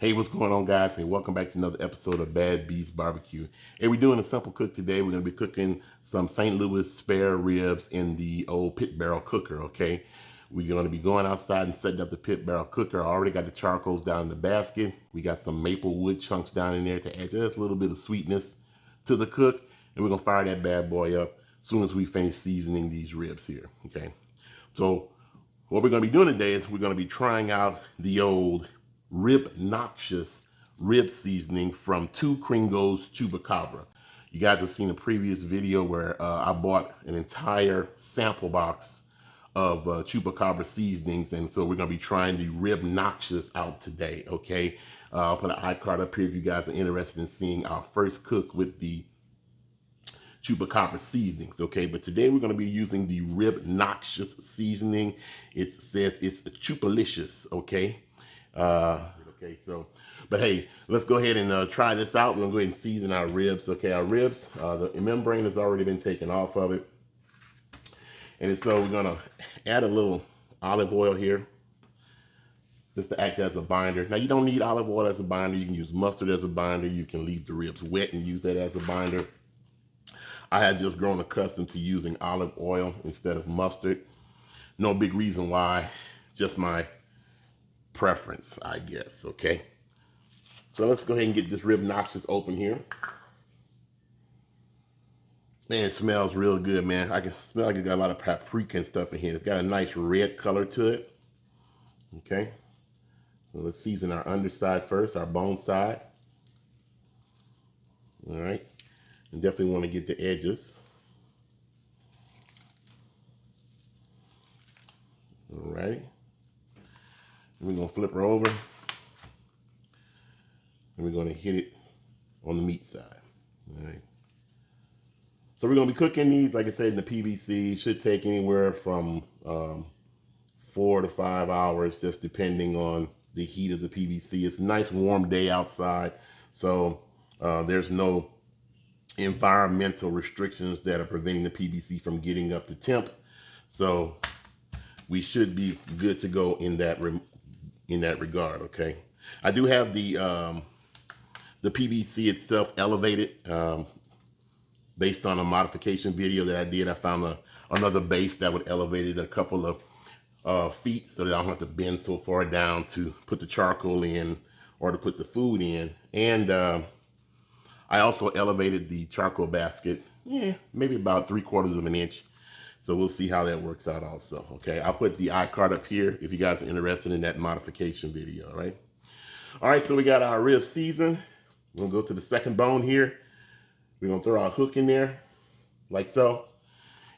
Hey, what's going on, guys? Hey, welcome back to another episode of Bad Beast Barbecue. Hey, we're doing a simple cook today. We're going to be cooking some St. Louis spare ribs in the old pit barrel cooker, okay? We're going to be going outside and setting up the pit barrel cooker. I already got the charcoals down in the basket. We got some maple wood chunks down in there to add just a little bit of sweetness to the cook. And we're going to fire that bad boy up as soon as we finish seasoning these ribs here, okay? So what we're going to be doing today is we're going to be trying out the old Ribnoxious rib seasoning from two Gringo's Chupacabra. You guys have seen a previous video where I bought an entire sample box of Chupacabra seasonings, and so we're going to be trying the Ribnoxious out today, okay? I'll put an iCard up here if you guys are interested in seeing our first cook with the Chupacabra seasonings, okay? But today we're going to be using the Ribnoxious seasoning. It says it's Chupalicious, okay? Okay, so, but hey, let's go ahead and try this out. We're gonna go ahead and season our ribs. Okay, our ribs, the membrane has already been taken off of it. And so we're gonna add a little olive oil here just to act as a binder. Now, you don't need olive oil as a binder. You can use mustard as a binder. You can leave the ribs wet and use that as a binder. I had just grown accustomed to using olive oil instead of mustard. No big reason why, just my preference, I guess, okay? So let's go ahead and get this Ribnoxious open here. Man, it smells real good, man. I can smell like it's got a lot of paprika and stuff in here. It's got a nice red color to it, okay? So let's season our underside first, our bone side. All right, and definitely want to get the edges. All right. We're gonna flip her over and we're gonna hit it on the meat side. All right. So we're gonna be cooking these, like I said, in the PVC. Should take anywhere from 4 to 5 hours, just depending on the heat of the PVC. It's a nice warm day outside, so there's no environmental restrictions that are preventing the PVC from getting up to temp. So we should be good to go in that regard, okay? I do have the PVC itself elevated based on a modification video that I did. I found another base that would elevate it a couple of feet so that I don't have to bend so far down to put the charcoal in or to put the food in. And I also elevated the charcoal basket, maybe about 3/4 of an inch. So we'll see how that works out also, okay? I'll put the iCard up here if you guys are interested in that modification video, all right? All right, so we got our ribs seasoned. We're gonna go to the second bone here. We're gonna throw our hook in there, like so.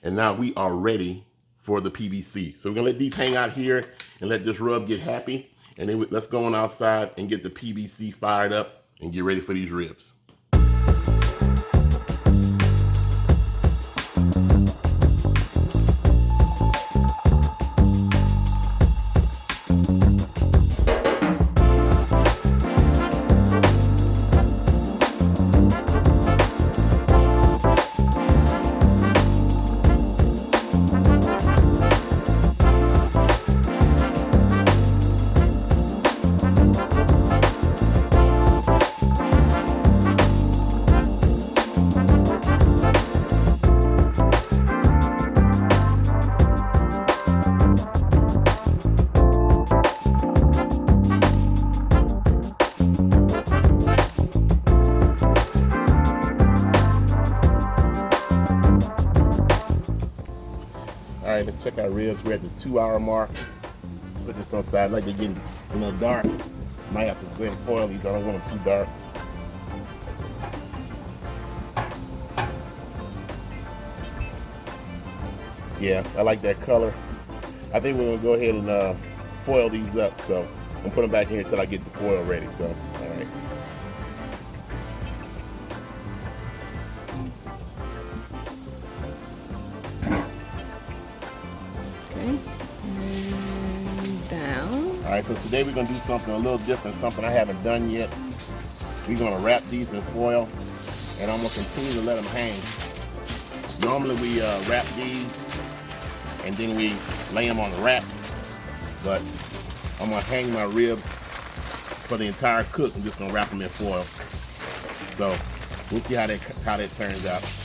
And now we are ready for the PVC. So we're gonna let these hang out here and let this rub get happy. And then let's go on outside and get the PVC fired up and get ready for these ribs. All right, let's check our ribs. We're at the 2-hour mark. Put this on side, like they're getting a little dark. Might have to go ahead and foil these. I don't want them too dark. Yeah, I like that color. I think we're gonna go ahead and foil these up. So I'm gonna put them back here until I get the foil ready. So, all right. All right, so today we're gonna do something a little different, something I haven't done yet. We're gonna wrap these in foil, and I'm gonna continue to let them hang. Normally we wrap these, and then we lay them on the rack, but I'm gonna hang my ribs for the entire cook. I'm just gonna wrap them in foil. So we'll see how that turns out.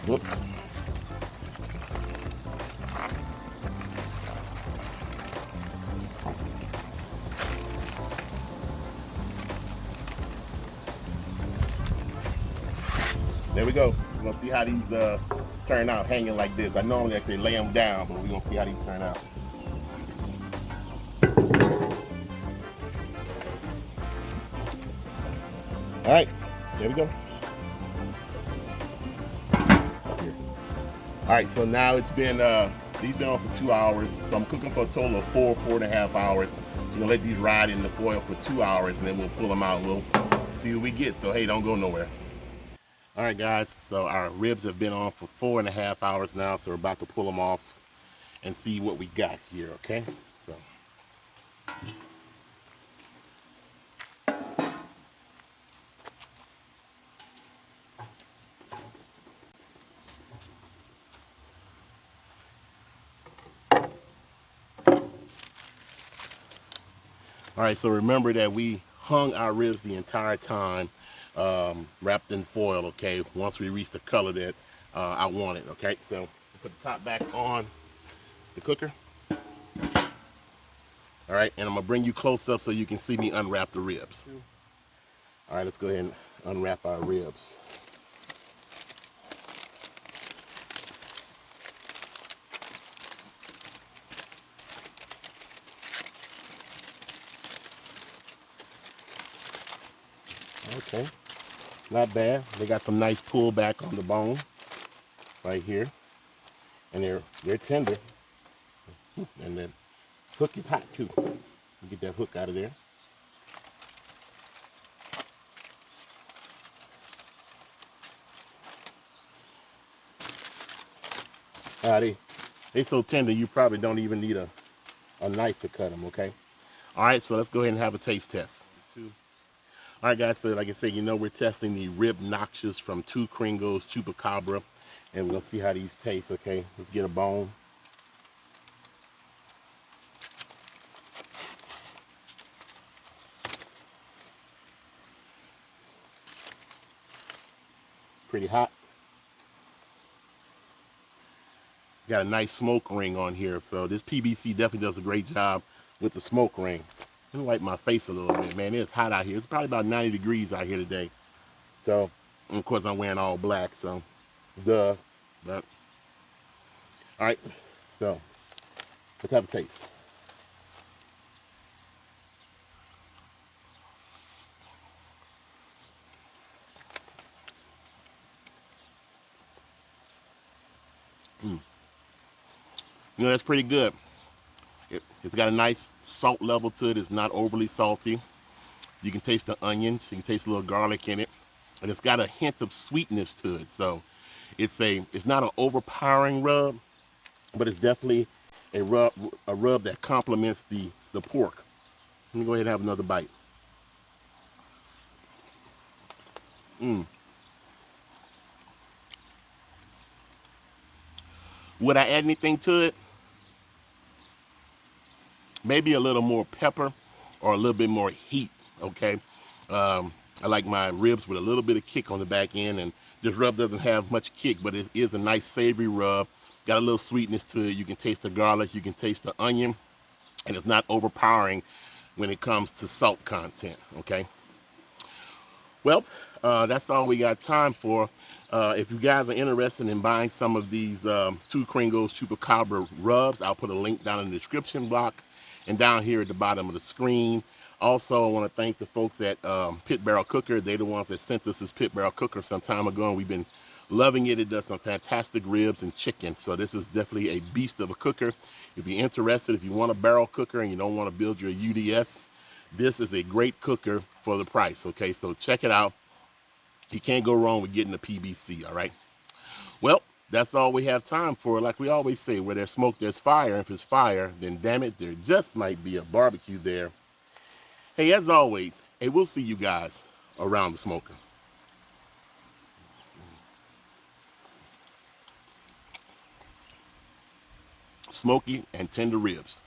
Whoops. There we go. We're gonna see how these turn out hanging like this. I normally say lay them down, but we're gonna see how these turn out. All right, there we go. All right, so now it's been, these been on for 2 hours. So I'm cooking for a total of 4.5 hours. So we're gonna let these ride in the foil for 2 hours and then we'll pull them out and we'll see what we get. So hey, don't go nowhere. All right guys, so our ribs have been on for 4.5 hours now. So we're about to pull them off and see what we got here, okay? So. All right, so remember that we hung our ribs the entire time, wrapped in foil, okay, once we reached the color that I wanted, okay? So put the top back on the cooker. All right, and I'm gonna bring you close up so you can see me unwrap the ribs. All right, let's go ahead and unwrap our ribs. Okay, not bad. They got some nice pull back on the bone right here, and they're tender. And the hook is hot too. Get that hook out of there. They so tender you probably don't even need a knife to cut them. Okay. All right, so let's go ahead and have a taste test. All right, guys, so like I said, you know, we're testing the Ribnoxious from two Gringos, Chupacabra, and we're gonna see how these taste, okay? Let's get a bone. Pretty hot. Got a nice smoke ring on here, so this PVC definitely does a great job with the smoke ring. Let me wipe my face a little bit, man. It's hot out here. It's probably about 90 degrees out here today. So, and of course, I'm wearing all black, so duh. But all right, so let's have a taste. You know, that's pretty good. It's got a nice salt level to it. It's not overly salty. You can taste the onions. You can taste a little garlic in it. And it's got a hint of sweetness to it. So it's not an overpowering rub, but it's definitely a rub that complements the pork. Let me go ahead and have another bite. Would I add anything to it? Maybe a little more pepper or a little bit more heat, okay? I like my ribs with a little bit of kick on the back end, and this rub doesn't have much kick, but it is a nice savory rub. Got a little sweetness to it. You can taste the garlic, you can taste the onion, and it's not overpowering when it comes to salt content, okay? Well, that's all we got time for. If you guys are interested in buying some of these two Gringos Chupacabra rubs, I'll put a link down in the description block and down here at the bottom of the screen. Also, I want to thank the folks at Pit Barrel Cooker. They're the ones that sent us this Pit Barrel Cooker some time ago, and we've been loving it. It does some fantastic ribs and chicken, so this is definitely a beast of a cooker. If you're interested, if you want a barrel cooker and you don't want to build your UDS, this is a great cooker for the price, okay? So check it out. You can't go wrong with getting a PBC, all right? Well, that's all we have time for. Like we always say, where there's smoke, there's fire. If it's fire, then damn it, there just might be a barbecue there. Hey, as always, hey, we'll see you guys around the smoker. Smoky and tender ribs.